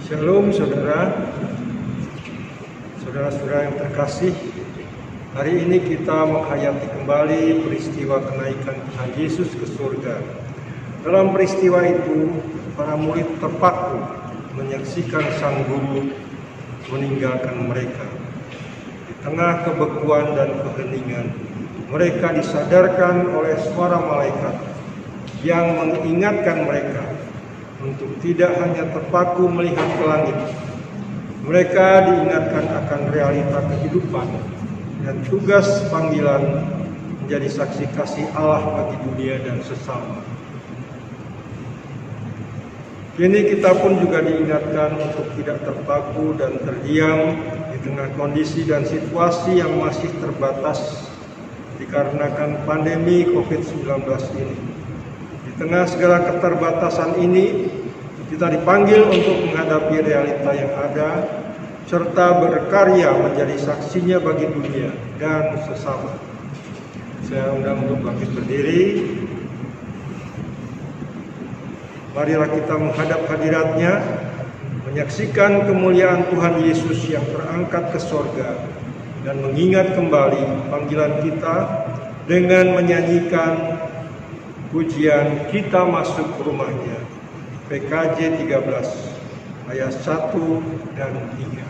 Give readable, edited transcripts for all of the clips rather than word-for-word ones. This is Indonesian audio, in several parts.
Shalom saudara-saudara yang terkasih. Hari ini kita menghayati kembali peristiwa kenaikan Tuhan Yesus ke surga. Dalam peristiwa itu, para murid terpaku menyaksikan Sang Guru meninggalkan mereka. Di tengah kebekuan dan keheningan, mereka disadarkan oleh suara malaikat yang mengingatkan mereka untuk tidak hanya terpaku melihat ke langit. Mereka diingatkan akan realita kehidupan dan tugas panggilan menjadi saksi kasih Allah bagi dunia dan sesama. Kini kita pun juga diingatkan untuk tidak terpaku dan terdiam di tengah kondisi dan situasi yang masih terbatas dikarenakan pandemi COVID-19 ini. Di tengah segala keterbatasan ini, kita dipanggil untuk menghadapi realita yang ada, serta berkarya menjadi saksinya bagi dunia dan sesama. Saya undang untuk bangkit berdiri. Marilah kita menghadap hadirat-Nya, menyaksikan kemuliaan Tuhan Yesus yang terangkat ke sorga, dan mengingat kembali panggilan kita dengan menyanyikan pujian Kita Masuk Rumah-Nya, PKJ 13 ayat 1 dan 3.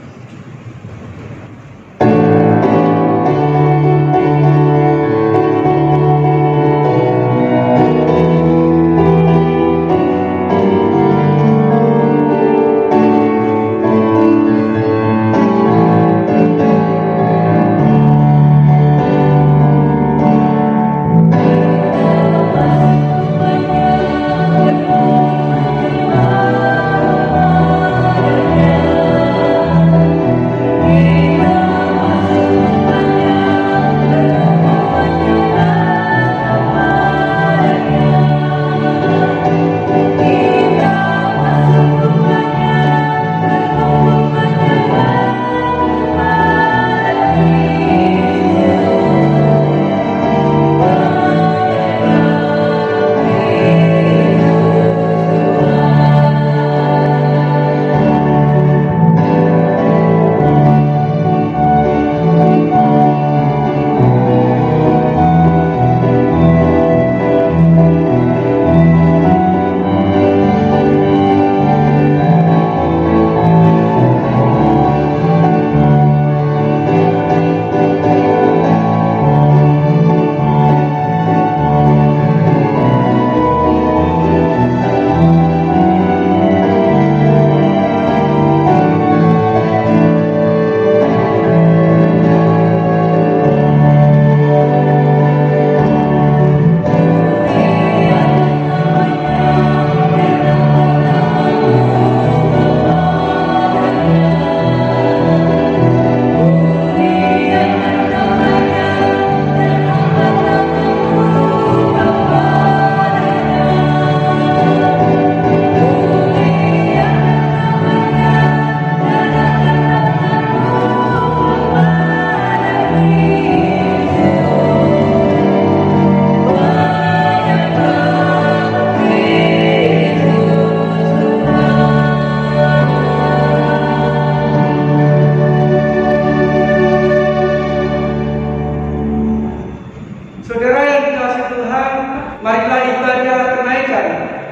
Saudara yang dikasihi Tuhan, marilah ibadah kenaikan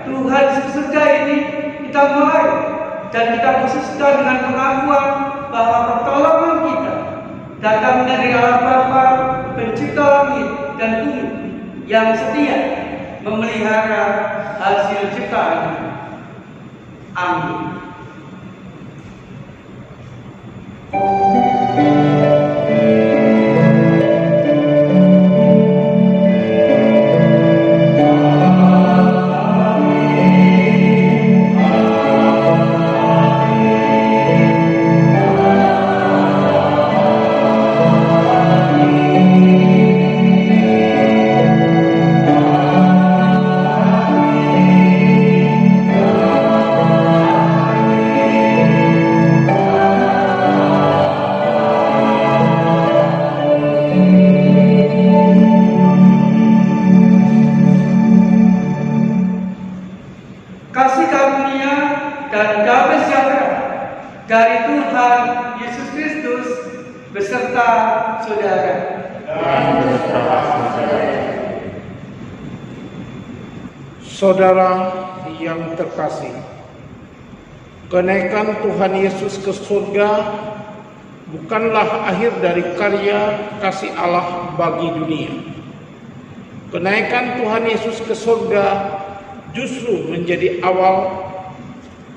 Tuhan sesuka ini kita mulai, dan kita khususkan dengan pengakuan bahwa pertolongan kita datang dari Allah Bapa, Pencipta langit dan bumi, yang setia memelihara hasil ciptaan. Amin. Kasih karunia dan damai sejahtera dari Tuhan Yesus Kristus beserta saudara. Saudara yang terkasih, kenaikan Tuhan Yesus ke surga bukanlah akhir dari karya kasih Allah bagi dunia. Kenaikan Tuhan Yesus ke surga justru menjadi awal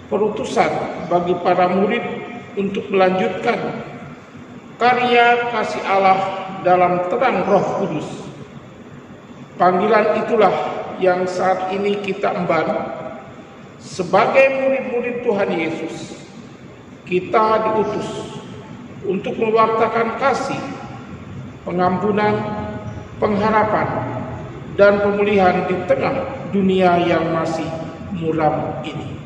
perutusan bagi para murid untuk melanjutkan karya kasih Allah dalam terang Roh Kudus. Panggilan itulah yang saat ini kita emban sebagai murid-murid Tuhan Yesus. Kita diutus untuk mewartakan kasih, pengampunan, pengharapan, dan pemulihan di tengah dunia yang masih muram ini.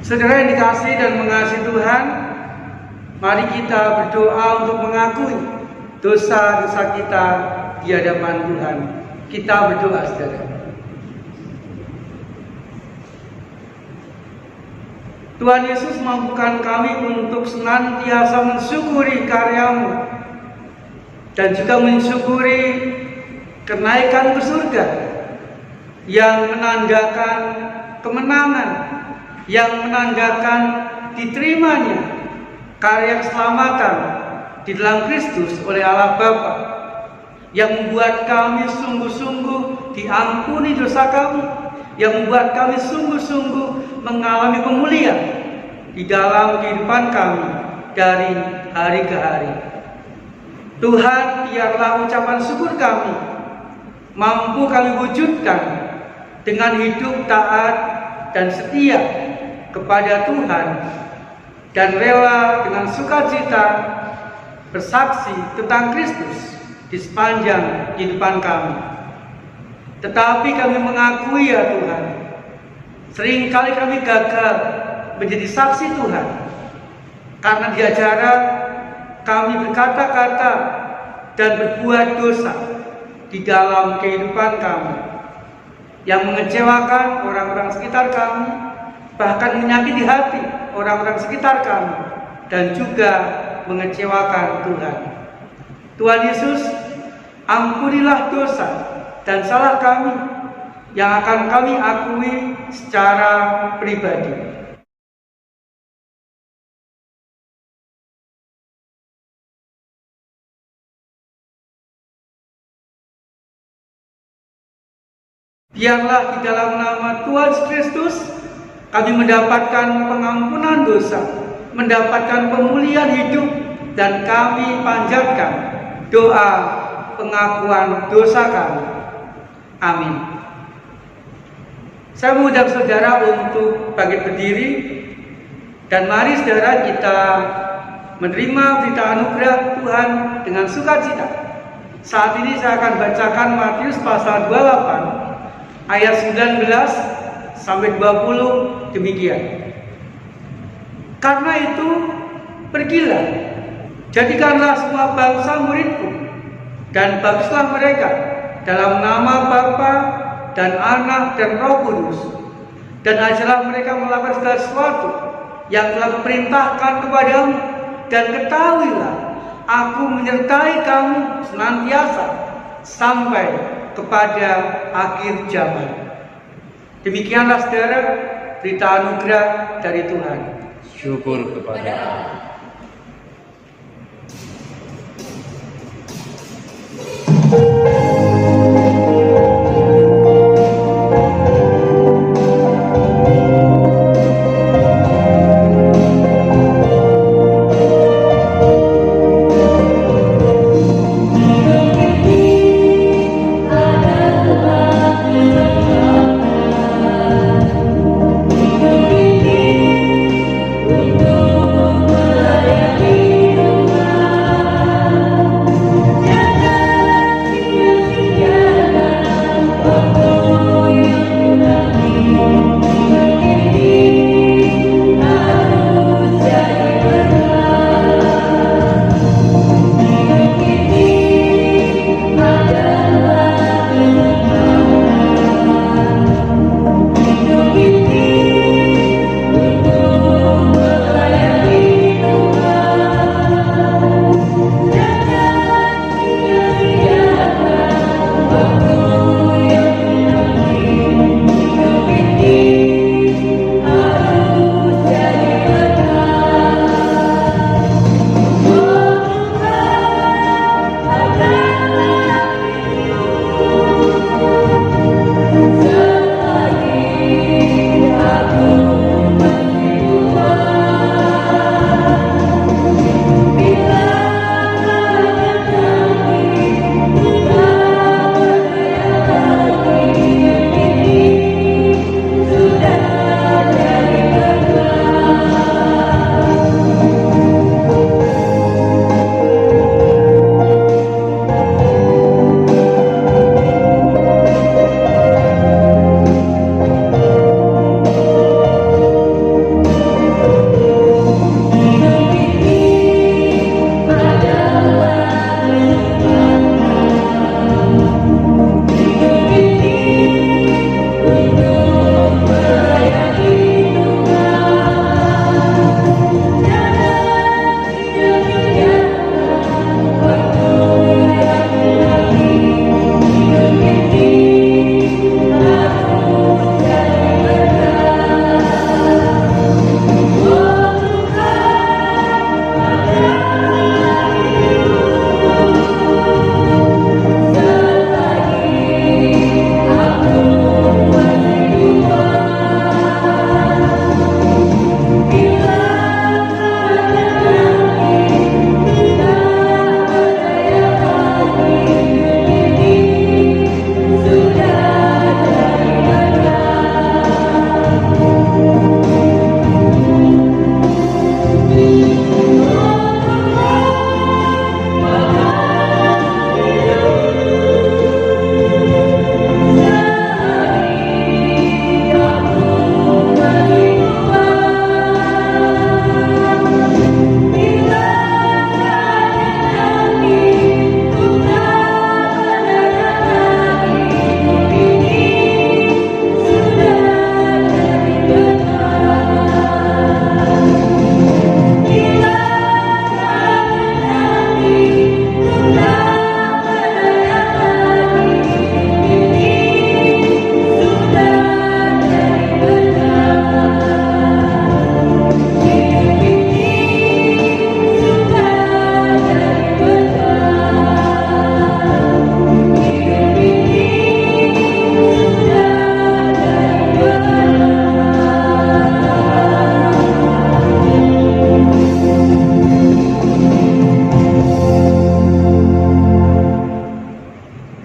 Saudara yang dikasihi dan mengasihi Tuhan, mari kita berdoa untuk mengakui dosa-dosa kita di hadapan Tuhan. Kita berdoa, saudara. Tuhan Yesus, mampukan kami untuk senantiasa mensyukuri karya-Mu dan juga mensyukuri kenaikan ke surga yang menandakan kemenangan, yang menandakan diterimanya karya keselamatan di dalam Kristus oleh Allah Bapa, yang membuat kami sungguh-sungguh diampuni dosa kami, yang membuat kami sungguh-sungguh mengalami pemulihan di dalam kehidupan kami dari hari ke hari. Tuhan, biarlah ucapan syukur kami mampu kami wujudkan dengan hidup taat dan setia kepada Tuhan, dan rela dengan sukacita bersaksi tentang Kristus di sepanjang kehidupan kami. Tetapi kami mengakui, ya Tuhan, seringkali kami gagal menjadi saksi Tuhan karena di acara kami berkata-kata dan berbuat dosa di dalam kehidupan kami yang mengecewakan orang-orang sekitar kami, bahkan menyakiti hati orang-orang sekitar kami, dan juga mengecewakan Tuhan. Tuhan Yesus, ampunilah dosa dan salah kami yang akan kami akui secara pribadi. Biarlah di dalam nama Tuhan Yesus Kristus kami mendapatkan pengampunan dosa, mendapatkan pemulihan hidup, dan kami panjatkan doa pengakuan dosa kami. Amin. Saya mengundang saudara untuk bangkit berdiri, dan mari saudara kita menerima berita anugerah Tuhan dengan sukacita. Saat ini saya akan bacakan Matius pasal 28 ayat 19 sampai 20 demikian. Karena itu, Pergilah, jadikanlah semua bangsa muridku, dan baptislah mereka dalam nama Bapa dan Anak dan Roh Kudus, dan ajarlah mereka melakukan segala sesuatu yang telah kuperintahkan kepadamu, dan ketahuilah aku menyertai kamu senantiasa sampai kepada akhir zaman. Demikianlah saudara, berita anugerah dari Tuhan. Syukur kepada Allah.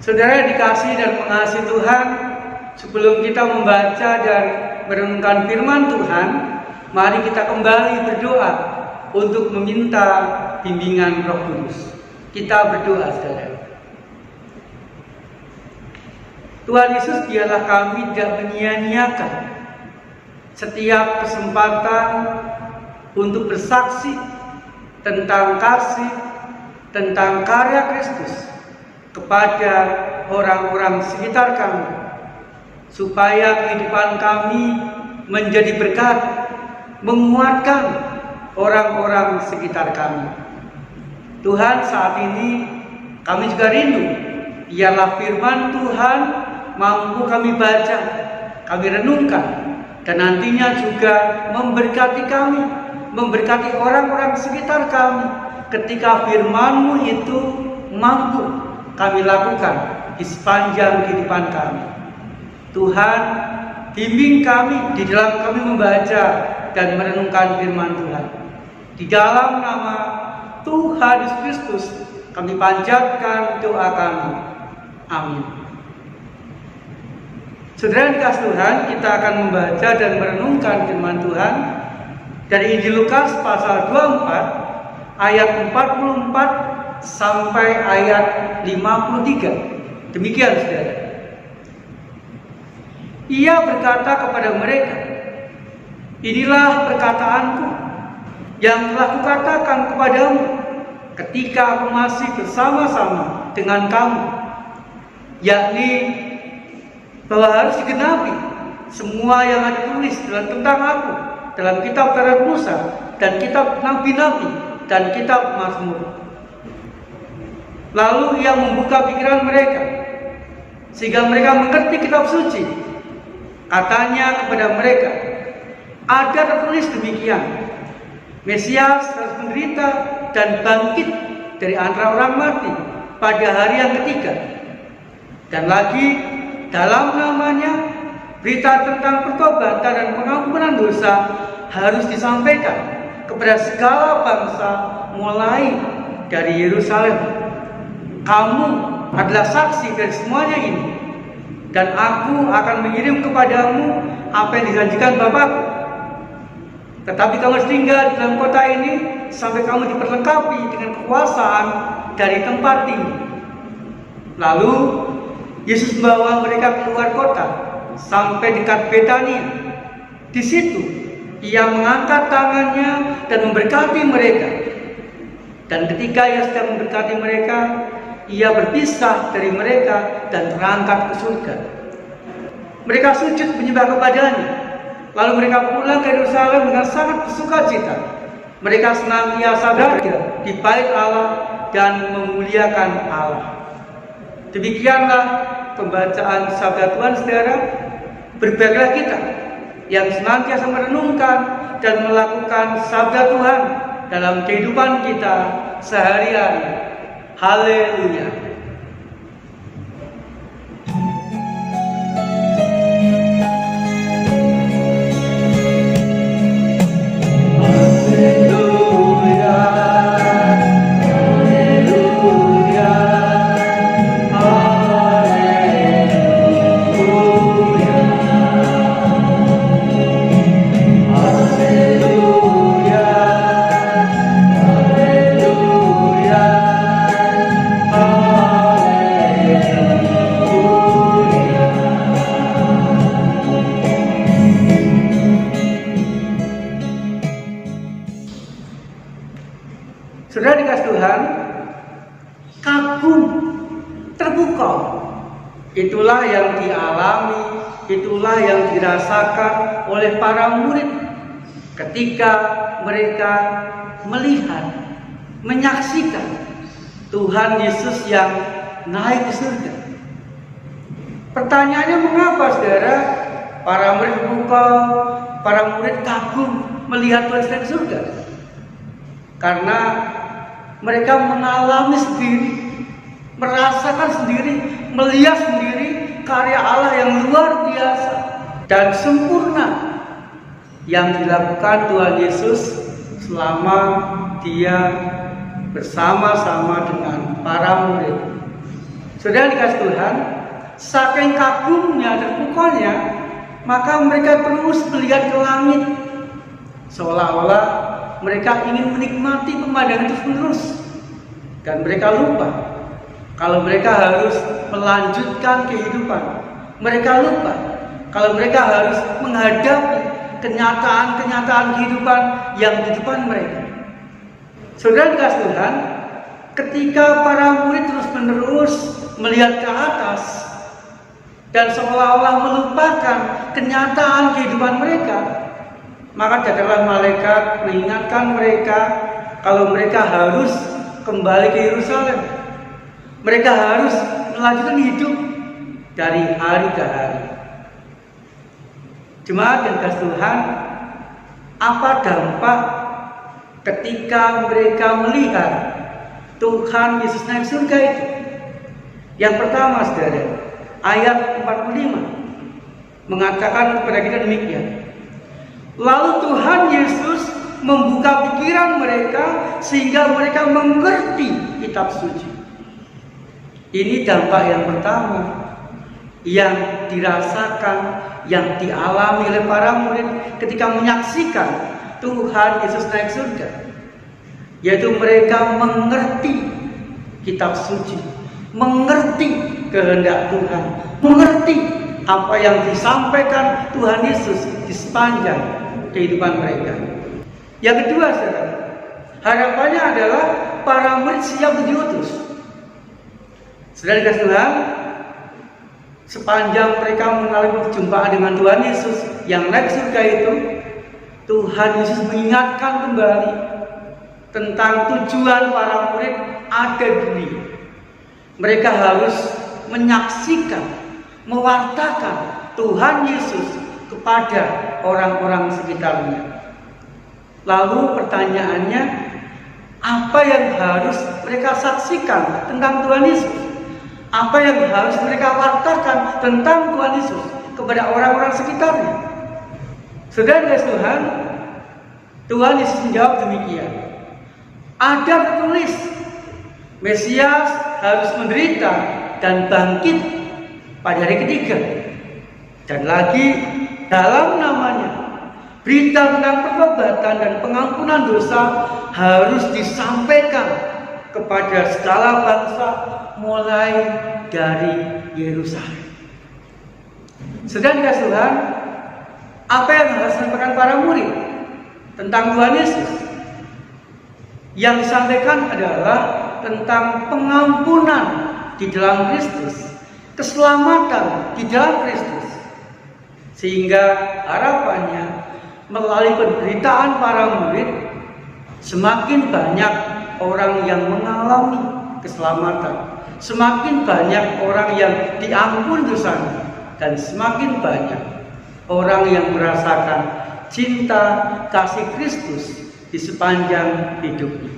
Saudara dikasih dan mengasihi Tuhan, sebelum kita membaca dan merenungkan firman Tuhan, mari kita kembali berdoa untuk meminta bimbingan Roh Kudus. Kita berdoa, saudara. Tuhan Yesus, biarlah kami tidak menyia-nyiakan setiap kesempatan untuk bersaksi tentang kasih, tentang karya Kristus kepada orang-orang sekitar kami, supaya kehidupan kami menjadi berkat, menguatkan orang-orang sekitar kami. Tuhan, saat ini kami juga rindu, biarlah firman Tuhan mampu kami baca, kami renungkan, dan nantinya juga memberkati kami, memberkati orang-orang sekitar kami, ketika firman-Mu itu mampu kami lakukan di sepanjang kehidupan kami. Tuhan, bimbing kami di dalam kami membaca dan merenungkan firman Tuhan. Di dalam nama Tuhan Yesus Kristus kami panjatkan doa kami. Amin. Saudara yang dikasihi Tuhan, kita akan membaca dan merenungkan firman Tuhan dari Injil Lukas pasal 24 ayat 44 sampai ayat 53. Demikian, saudara. Ia berkata kepada mereka, "Inilah perkataanku yang telah kukatakan kepadamu ketika aku masih bersama-sama dengan kamu, yakni bahwa harus digenapi semua yang ada tulis tentang aku dalam kitab Taurat Musa dan kitab Nabi-Nabi dan kitab Mazmur." Lalu ia membuka pikiran mereka sehingga mereka mengerti kitab suci. Katanya kepada mereka, "Ada tertulis demikian, Mesias harus menderita dan bangkit dari antara orang mati pada hari yang ketiga. Dan lagi dalam namanya berita tentang pertobatan dan pengampunan dosa harus disampaikan kepada segala bangsa mulai dari Yerusalem. Kamu adalah saksi dari semuanya ini, dan aku akan mengirim kepadamu apa yang dijanjikan Bapakku. Tetapi kamu harus tinggal di dalam kota ini sampai kamu diperlengkapi dengan kekuasaan dari tempat tinggi." Lalu Yesus membawa mereka keluar kota sampai dekat Betania. Di situ ia mengangkat tangannya dan memberkati mereka. Dan ketika ia sedang memberkati mereka, ia berpisah dari mereka dan terangkat ke surga. Mereka sujud menyembah kepadanya. Lalu mereka pulang ke Yerusalem dengan sangat bersukacita. Mereka senantiasa berada di bait Allah dan memuliakan Allah. Demikianlah pembacaan sabda Tuhan, saudara. Berbahagialah kita yang senantiasa merenungkan dan melakukan sabda Tuhan dalam kehidupan kita sehari-hari. Haleluya. Saudara dikasih Tuhan, kagum, terpukau, itulah yang dialami, itulah yang dirasakan oleh para murid ketika mereka melihat, menyaksikan Tuhan Yesus yang naik ke surga. Pertanyaannya, mengapa, saudara, para murid terpukau, para murid kagum melihat Tuhan naik ke surga? Karena mereka mengalami sendiri, merasakan sendiri, melihat sendiri karya Allah yang luar biasa dan sempurna yang dilakukan Tuhan Yesus selama dia bersama-sama dengan para murid. Saudara dikasih Tuhan, saking kagumnya dan pukaunya, maka mereka terus melihat ke langit, seolah-olah mereka ingin menikmati pemandangan terus-menerus, dan mereka lupa kalau mereka harus melanjutkan kehidupan. Mereka lupa kalau mereka harus menghadapi kenyataan-kenyataan kehidupan yang di depan mereka. Saudara dikasih Tuhan, ketika para murid terus-menerus melihat ke atas dan seolah-olah melupakan kenyataan kehidupan mereka, maka datanglah malaikat mengingatkan mereka kalau mereka harus kembali ke Yerusalem. Mereka harus melanjutkan hidup dari hari ke hari. Jemaat yang dikasih Tuhan, apa dampak ketika mereka melihat Tuhan Yesus naik surga itu? Yang pertama, saudara, ayat 45 mengatakan kepada kita demikian. Lalu Tuhan Yesus membuka pikiran mereka sehingga mereka mengerti kitab suci. Ini dampak yang pertama yang dirasakan, yang dialami oleh para murid ketika menyaksikan Tuhan Yesus naik surga, yaitu mereka mengerti kitab suci, mengerti kehendak Tuhan, mengerti apa yang disampaikan Tuhan Yesus di sepanjang kehidupan mereka. Yang kedua, saudara, harapannya adalah para murid siap diutus. Saudara dikasih Tuhan, sepanjang mereka mengalami perjumpaan dengan Tuhan Yesus yang naik surga itu, Tuhan Yesus mengingatkan kembali tentang tujuan para murid ada di. Mereka harus menyaksikan, mewartakan Tuhan Yesus kepada orang-orang sekitarnya. Lalu pertanyaannya, apa yang harus mereka saksikan tentang Tuhan Yesus? Apa yang harus mereka wartakan tentang Tuhan Yesus kepada orang-orang sekitarnya? Saudara dikasih Tuhan, Tuhan Yesus menjawab demikian. Ada tertulis, Mesias harus menderita dan bangkit pada hari ketiga. Dan lagi dalam namanya, berita tentang pertobatan dan pengampunan dosa harus disampaikan kepada segala bangsa mulai dari Yerusalem. Sedang dikasih Tuhan, apa yang harus disampaikan para murid tentang Tuhan Yesus? Yang disampaikan adalah tentang pengampunan di dalam Kristus, keselamatan di dalam Kristus. Sehingga harapannya melalui penderitaan para murid, semakin banyak orang yang mengalami keselamatan, semakin banyak orang yang diampun dosanya, dan semakin banyak orang yang merasakan cinta kasih Kristus di sepanjang hidupnya.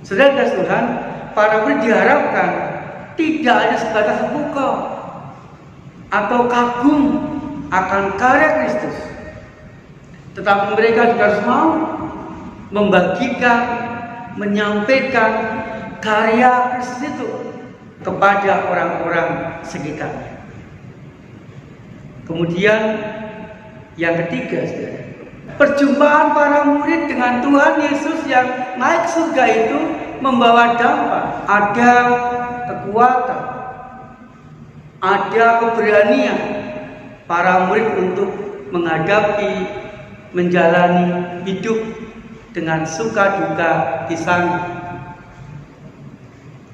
Saudara kasih Tuhan, para murid diharapkan tidak hanya sebatas terpukau atau kagum akan karya Kristus, tetapi mereka juga harus mau membagikan, menyampaikan karya Kristus itu kepada orang-orang sekitarnya. Kemudian yang ketiga, saudara, perjumpaan para murid dengan Tuhan Yesus yang naik surga itu membawa dampak. Ada kekuatan, ada keberanian para murid untuk menghadapi, menjalani hidup dengan suka duka di sana.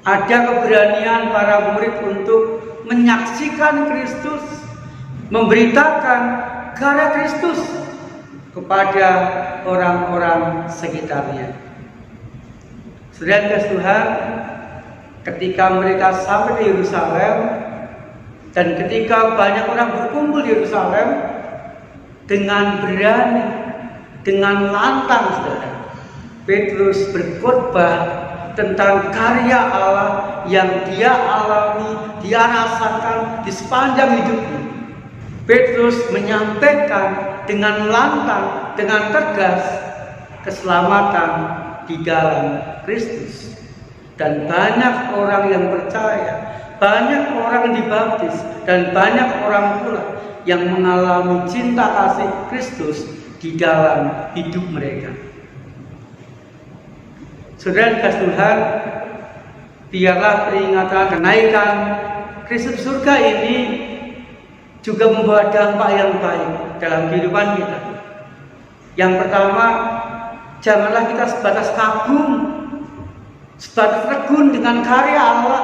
Ada keberanian para murid untuk menyaksikan Kristus, memberitakan karya Kristus kepada orang-orang sekitarnya. Saudara kasih Tuhan, ketika mereka sampai di Yerusalem dan ketika banyak orang berkumpul di Yerusalem, dengan berani, dengan lantang, saudara, Petrus berkhotbah tentang karya Allah yang dia alami, dia rasakan di sepanjang hidupnya. Petrus menyampaikan dengan lantang, dengan tegas, keselamatan di dalam Kristus. Dan banyak orang yang percaya, banyak orang yang dibaptis, dan banyak orang pula yang mengalami cinta kasih Kristus di dalam hidup mereka. Saudara dikasih Tuhan, biarlah peringatan kenaikan Kristus surga ini juga membawa dampak yang baik dalam kehidupan kita. Yang pertama, Janganlah kita sebatas kagum, sebatas tergun dengan karya Allah,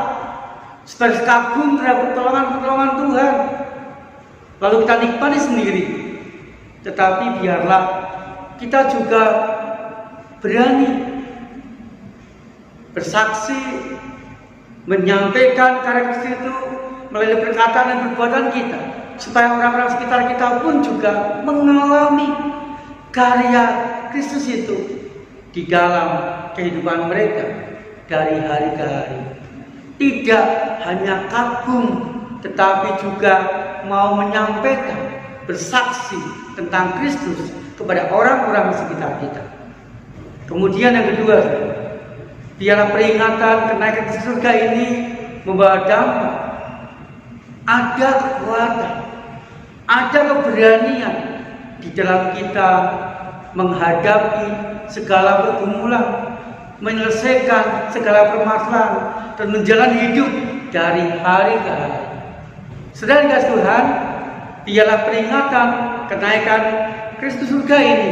sebatas kagum terhadap pertolongan-pertolongan Tuhan, lalu kita nikmati sendiri. Tetapi biarlah kita juga berani bersaksi, menyampaikan karya Kristus itu melalui perkataan dan perbuatan kita, supaya orang-orang sekitar kita pun juga mengalami karya Kristus itu di dalam kehidupan mereka dari hari ke hari. Tidak hanya kagum, tetapi juga mau menyampaikan, bersaksi tentang Kristus kepada orang-orang di sekitar kita. Kemudian yang kedua, biarlah peringatan kenaikan ke surga ini membawa dampak. Ada kekuatan, ada keberanian di dalam kita menghadapi segala pergumulan, menyelesaikan segala permasalahan, dan menjalani hidup dari hari ke hari. Saudara dikasih Tuhan, biarlah peringatan kenaikan Kristus surga ini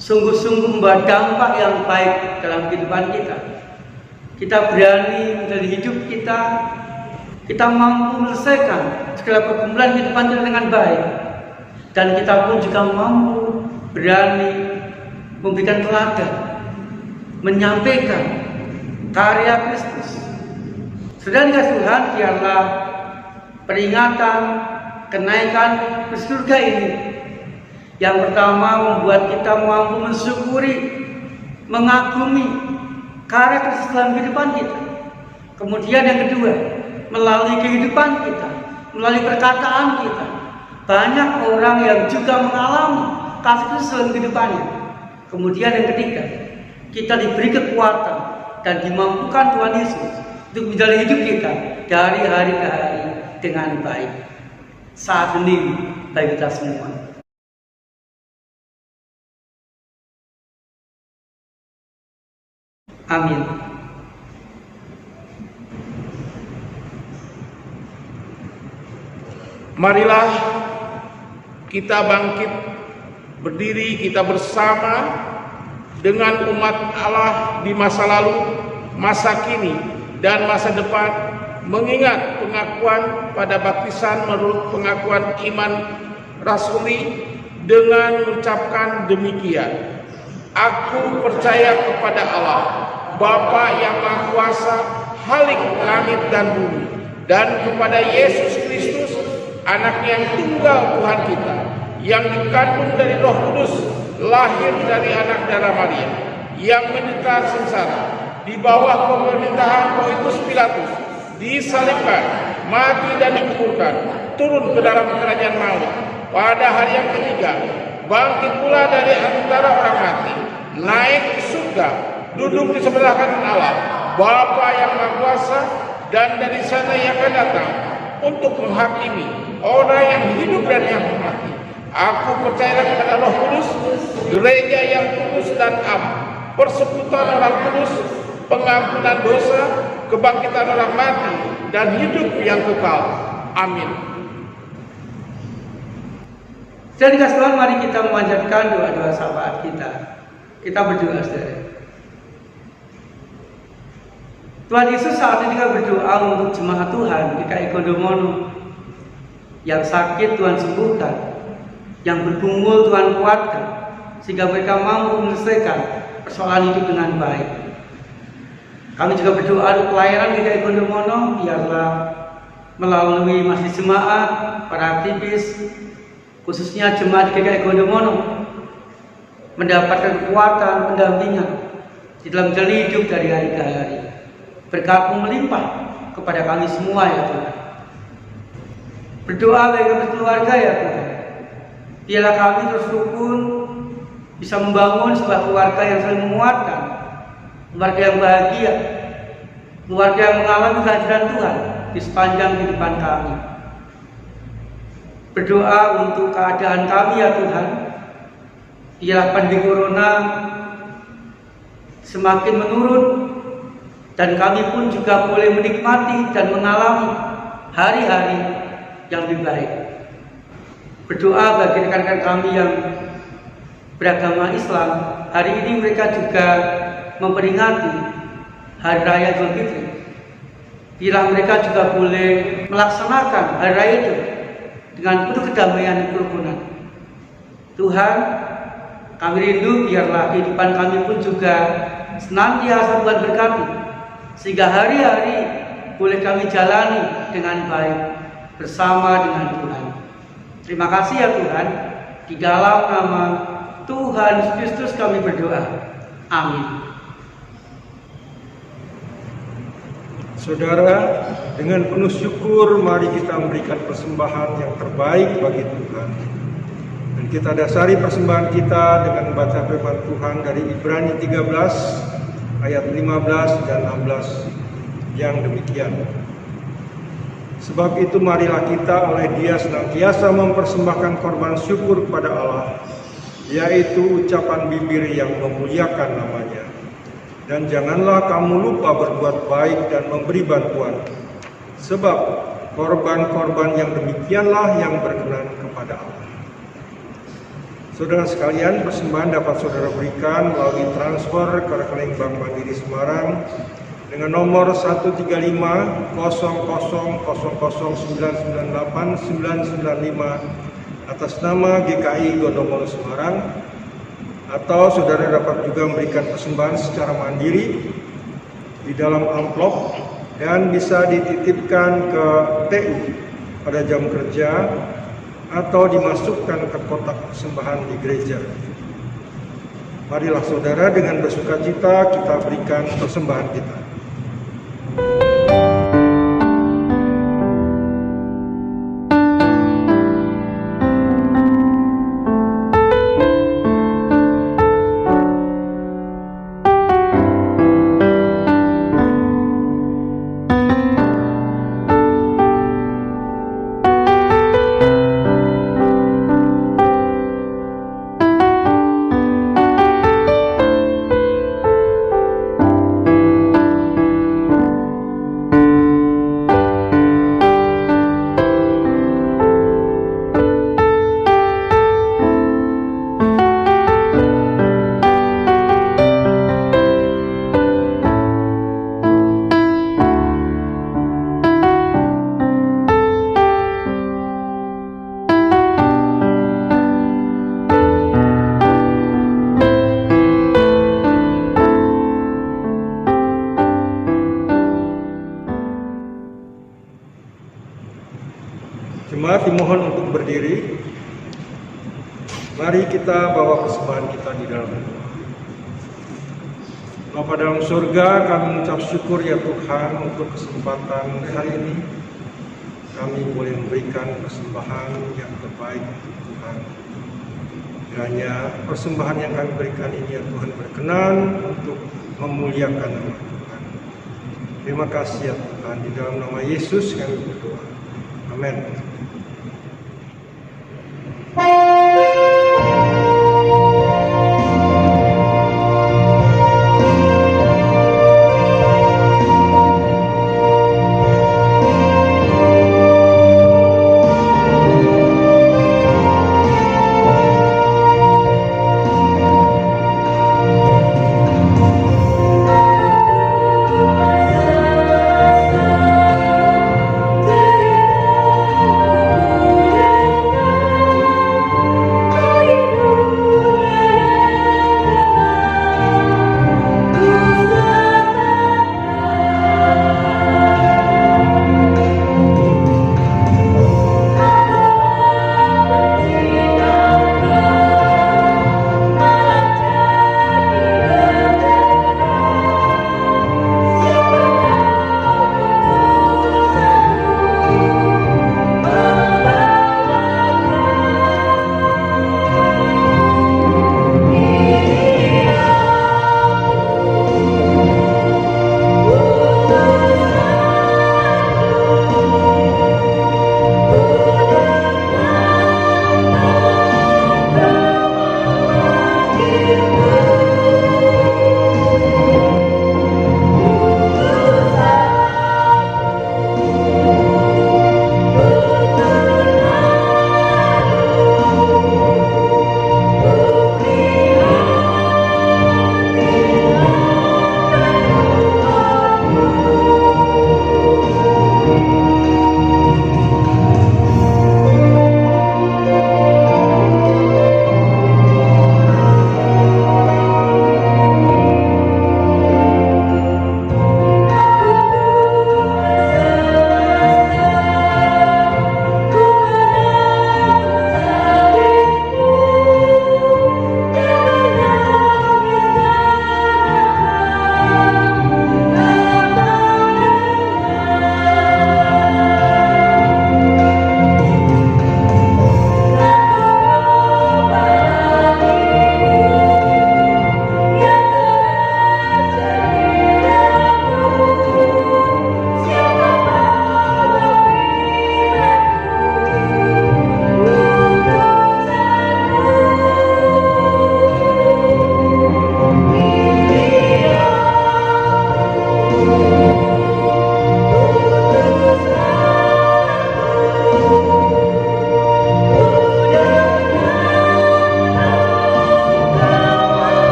sungguh-sungguh membawa dampak yang baik dalam kehidupan kita. Kita berani menjalani hidup kita mampu menyelesaikan segala pergumulan kehidupan kita dengan baik, dan kita pun juga mampu berani memberikan teladan, menyampaikan karya Kristus. Saudara dikasih Tuhan, biarlah peringatan kenaikan ke surga ini yang pertama membuat kita mampu mensyukuri, mengagumi karya Kristus dalam kehidupan kita. Kemudian yang kedua, melalui kehidupan kita, melalui perkataan kita, banyak orang yang juga mengalami kasih Kristus dalam kehidupannya. Kemudian yang ketiga, kita diberi kekuatan dan dimampukan Tuhan Yesus untuk menjalani hidup kita dari hari ke hari dengan baik. Saat ini bagi kita semua. Amin. Marilah kita bangkit, berdiri kita bersama dengan umat Allah di masa lalu, masa kini, dan masa depan, mengingat pengakuan pada baptisan menurut pengakuan iman rasuli dengan mengucapkan demikian: Aku percaya kepada Allah, Bapa yang Maha Kuasa, Khalik langit dan bumi, dan kepada Yesus Kristus, Anak yang tunggal Tuhan kita, yang dikandung dari Roh Kudus, lahir dari anak darah Maria, yang menderita sengsara di bawah pemerintahan Pontius Pilatus, disalibkan, mati dan dikuburkan, turun ke dalam kerajaan maut, pada hari yang ketiga bangkit pula dari antara orang mati, naik ke surga, duduk di sebelah kanan Allah, Bapa yang Maha Kuasa, dan dari sana yang akan datang untuk menghakimi orang yang hidup dan yang mati. Aku percaya kepada Roh Kudus, gereja yang kudus dan am, persekutuan orang kudus, pengampunan dosa, kebangkitan orang mati, dan hidup yang kekal. Amin. Jadi kasih Tuhan, mari kita memanjatkan doa-doa syafaat kita. Kita berdoa, saudara. Tuhan Yesus, saat ini kita berdoa untuk jemaat Tuhan di KI Gondomono yang sakit Tuhan sembuhkan, yang bergumul Tuhan kuatkan, sehingga mereka mampu menyelesaikan persoalan hidup dengan baik. Kami juga berdoa untuk pelayanan di KI Gondomono, biarlah melalui masjid jemaat, para aktivis, khususnya jemaat di KI Gondomono, mendapatkan kekuatan, pendampingan di dalam jalan hidup dari hari ke hari. Berkat-Mu melimpah kepada kami semua ya Tuhan. Berdoa bagi kami keluarga ya Tuhan. Biarlah kami terus rukun, bisa membangun sebuah keluarga yang saling menguatkan, keluarga yang bahagia, keluarga yang mengalami kehadiran Tuhan di sepanjang kehidupan kami. Berdoa untuk keadaan kami ya Tuhan. Biarlah pandemi corona semakin menurun, dan kami pun juga boleh menikmati dan mengalami hari-hari yang lebih baik. Berdoa bagi rekan-rekan kami yang beragama Islam, hari ini mereka juga memperingati Hari Raya Idul Fitri. Bila mereka juga boleh melaksanakan hari raya itu dengan penuh kedamaian dan kerukunan. Tuhan, kami rindu biarlah kehidupan kami pun juga senantiasa Tuhan berkati, sehingga hari-hari boleh kami jalani dengan baik bersama dengan Tuhan. Terima kasih ya Tuhan, di dalam nama Tuhan Yesus Kristus kami berdoa. Amin. Saudara, dengan penuh syukur mari kita memberikan persembahan yang terbaik bagi Tuhan. Dan kita dasari persembahan kita dengan membaca firman Tuhan dari Ibrani 13 ayat 15 dan 16 yang demikian. Sebab itu marilah kita oleh Dia senantiasa mempersembahkan korban syukur kepada Allah, yaitu ucapan bibir yang memuliakan namanya. Dan janganlah kamu lupa berbuat baik dan memberi bantuan, sebab korban-korban yang demikianlah yang berkenan kepada Allah. Saudara sekalian, persembahan dapat saudara berikan melalui transfer ke rekening Bank Mandiri Semarang dengan nomor 1350000998995 atas nama GKI Gondomoro Semarang. Atau saudara dapat juga memberikan persembahan secara mandiri di dalam amplop dan bisa dititipkan ke TU pada jam kerja atau dimasukkan ke kotak persembahan di gereja. Marilah saudara dengan bersukacita kita berikan persembahan kita. Jemaat dimohon untuk berdiri. Mari kita bawa persembahan kita di dalam doa. Bapa dalam surga, kami mengucap syukur ya Tuhan untuk kesempatan hari ini. Kami boleh memberikan persembahan yang terbaik untuk Tuhan. Kiranya persembahan yang kami berikan ini ya Tuhan berkenan untuk memuliakan nama Tuhan. Terima kasih ya Tuhan, di dalam nama Yesus kami berdoa. Amin.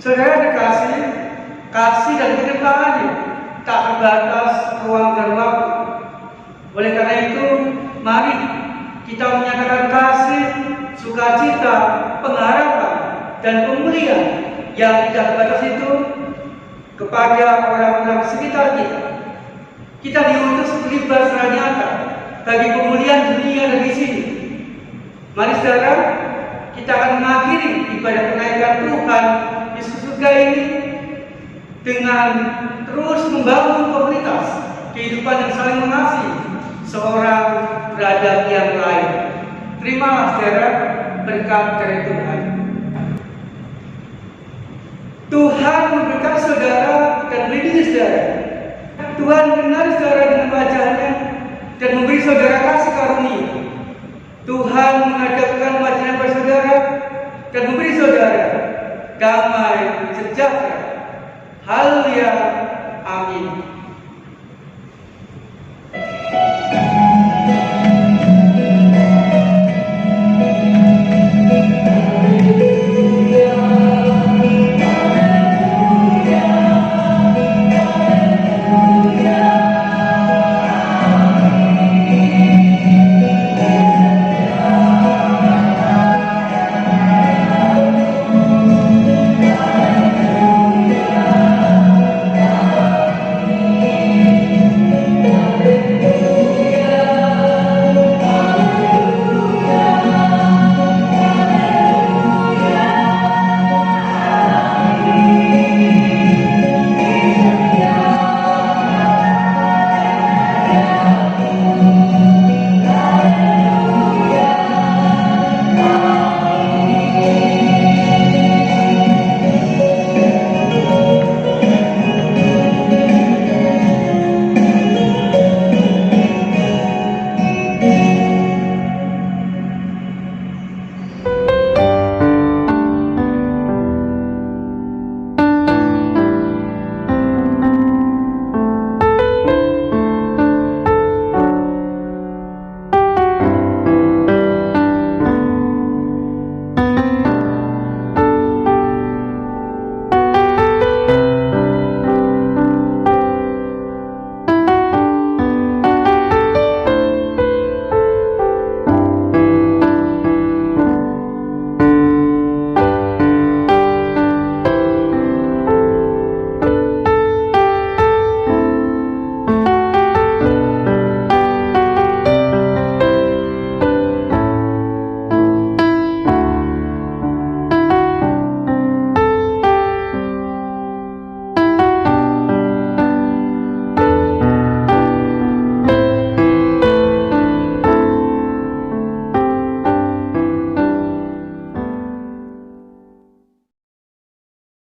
Saudara dikasih, kasih dan kecintaannya tak terbatas ruang dan waktu. Oleh karena itu, mari kita menyatakan kasih, sukacita, pengharapan, dan pemulihan yang tidak terbatas itu kepada orang-orang sekitar kita. Kita diutus terlibat secara nyata bagi pemulihan dunia dari sini. Mari saudara, kita akan mengakhiri ibadah kenaikan Tuhan Yesus surga ini dengan terus membangun komunitas kehidupan yang saling mengasihi seorang terhadap yang lain. Terimalah saudara berkat dari Tuhan. Tuhan memberkati saudara dan melindungi saudara. Tuhan mengenal saudara dengan wajahnya dan memberi saudara kasih karunia. Tuhan menghadapkan wajahnya pada saudara dan memberi saudara damai sejahtera. Haleluya. Amin.